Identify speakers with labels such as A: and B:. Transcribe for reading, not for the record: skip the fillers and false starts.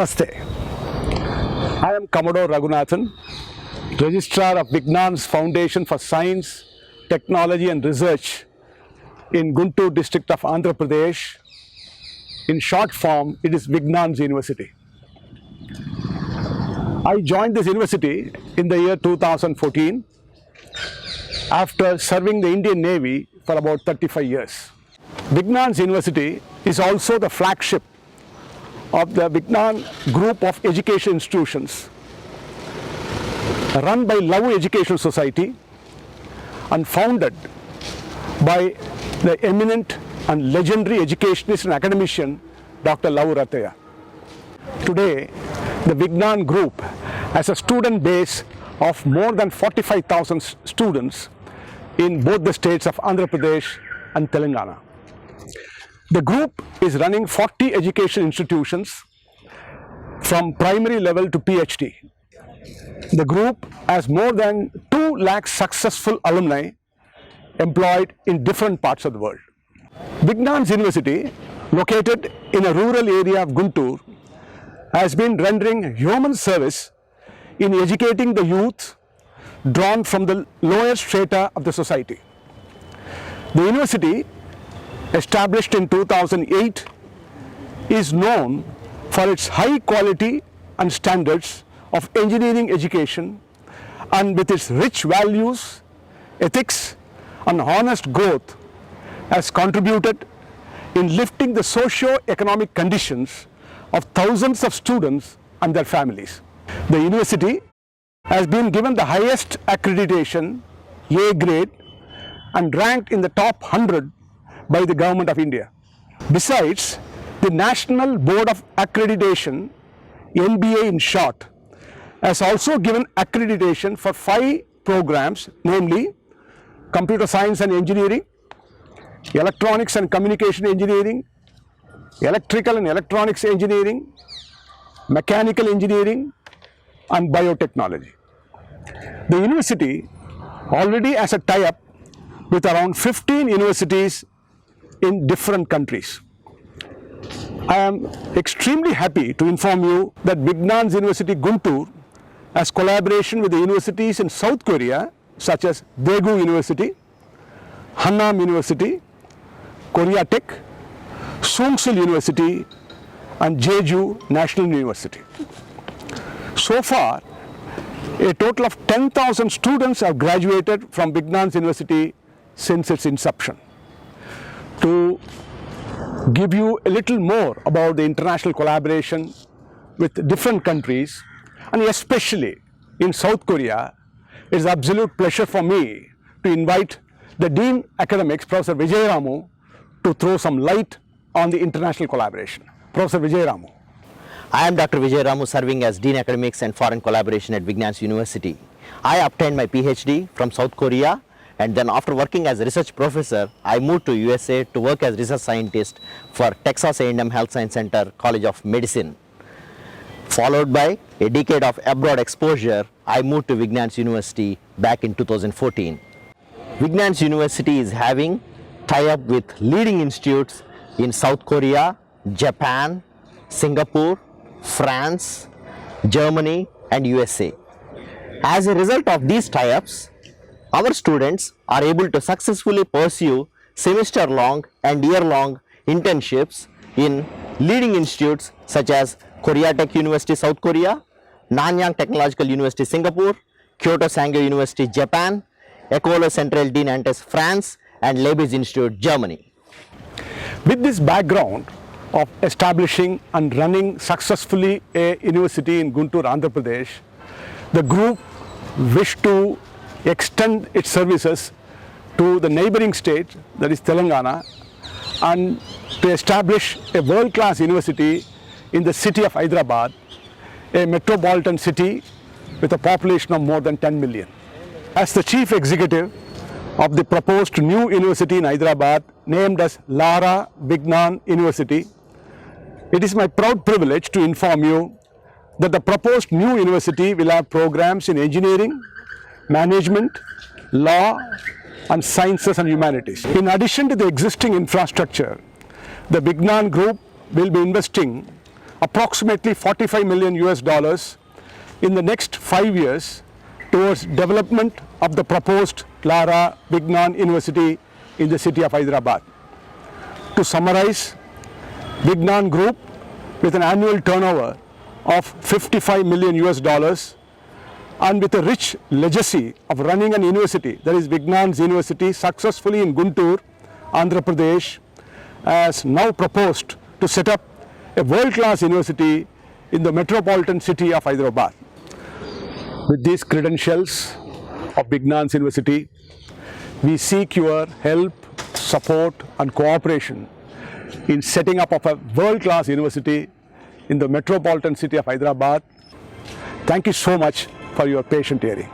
A: Namaste. I am Commodore Raghunathan, Registrar of Vignan's Foundation for Science, Technology and Research in Guntur district of Andhra Pradesh. In short form, it is Vignan's University. I joined this university in the year 2014 after serving the Indian Navy for about 35 years. Vignan's University is also the flagship of the Vignan group of education institutions run by Lavu Educational Society and founded by the eminent and legendary educationist and academician Dr. Lavu Rataya. Today, the Vignan group has a student base of more than 45,000 students in both the states of Andhra Pradesh and Telangana. The group is running 40 education institutions from primary level to PhD. The group has more than 2 lakh successful alumni employed in different parts of the world. Vignan's University, located in a rural area of Guntur, has been rendering human service in educating the youth drawn from the lower strata of the society. The university, established in 2008, is known for its high quality and standards of engineering education, and with its rich values, ethics and honest growth has contributed in lifting the socio-economic conditions of thousands of students and their families. The university has been given the highest accreditation, A grade, and ranked in the top 100 by the Government of India. Besides, the National Board of Accreditation, NBA in short, has also given accreditation for 5 programs, namely Computer Science and Engineering, Electronics and Communication Engineering, Electrical and Electronics Engineering, Mechanical Engineering and Biotechnology. The university already has a tie-up with around 15 universities in different countries. I am extremely happy to inform you that Vignan's University Guntur has collaboration with the universities in South Korea such as Daegu University, Hannam University, Korea Tech, Sungsul University and Jeju National University. So far, a total of 10,000 students have graduated from Vignan's University since its inception. To give you a little more about the international collaboration with different countries, and especially in South Korea, it is an absolute pleasure for me to invite the Dean Academics, Professor Vijay Ramu, to throw some light on the international collaboration. Professor Vijay Ramu.
B: I am Dr. Vijay Ramu, serving as Dean Academics and Foreign Collaboration at Vignan's University. I obtained my PhD from South Korea, and then after working as a research professor, I moved to USA to work as research scientist for Texas A&M Health Science Center College of Medicine. Followed by a decade of abroad exposure, I moved to Vignan's University back in 2014. Vignan's University is having tie-up with leading institutes in South Korea, Japan, Singapore, France, Germany and USA. As a result of these tie-ups, our students are able to successfully pursue semester-long and year-long internships in leading institutes such as Korea Tech University, South Korea, Nanyang Technological University, Singapore, Kyoto Sangyo University, Japan, École Centrale de Nantes, France, and Leibniz Institute, Germany.
A: With this background of establishing and running successfully a university in Guntur, Andhra Pradesh, the group wished to extend its services to the neighboring state, that is Telangana, and to establish a world-class university in the city of Hyderabad, a metropolitan city with a population of more than 10 million. As the chief executive of the proposed new university in Hyderabad, named as Lara Vignan University, it is my proud privilege to inform you that the proposed new university will have programs in engineering, management, law and sciences and humanities. In addition to the existing infrastructure, the Vignan Group will be investing approximately 45 million US dollars in the next 5 years towards development of the proposed Lara Vignan University in the city of Hyderabad. To summarize, Vignan Group, with an annual turnover of 55 million US dollars and with a rich legacy of running an university, that is Vignan's University, successfully in Guntur, Andhra Pradesh, has now proposed to set up a world-class university in the metropolitan city of Hyderabad. With these credentials of Vignan's University, we seek your help, support and cooperation in setting up of a world-class university in the metropolitan city of Hyderabad. Thank you so much for your patient hearing.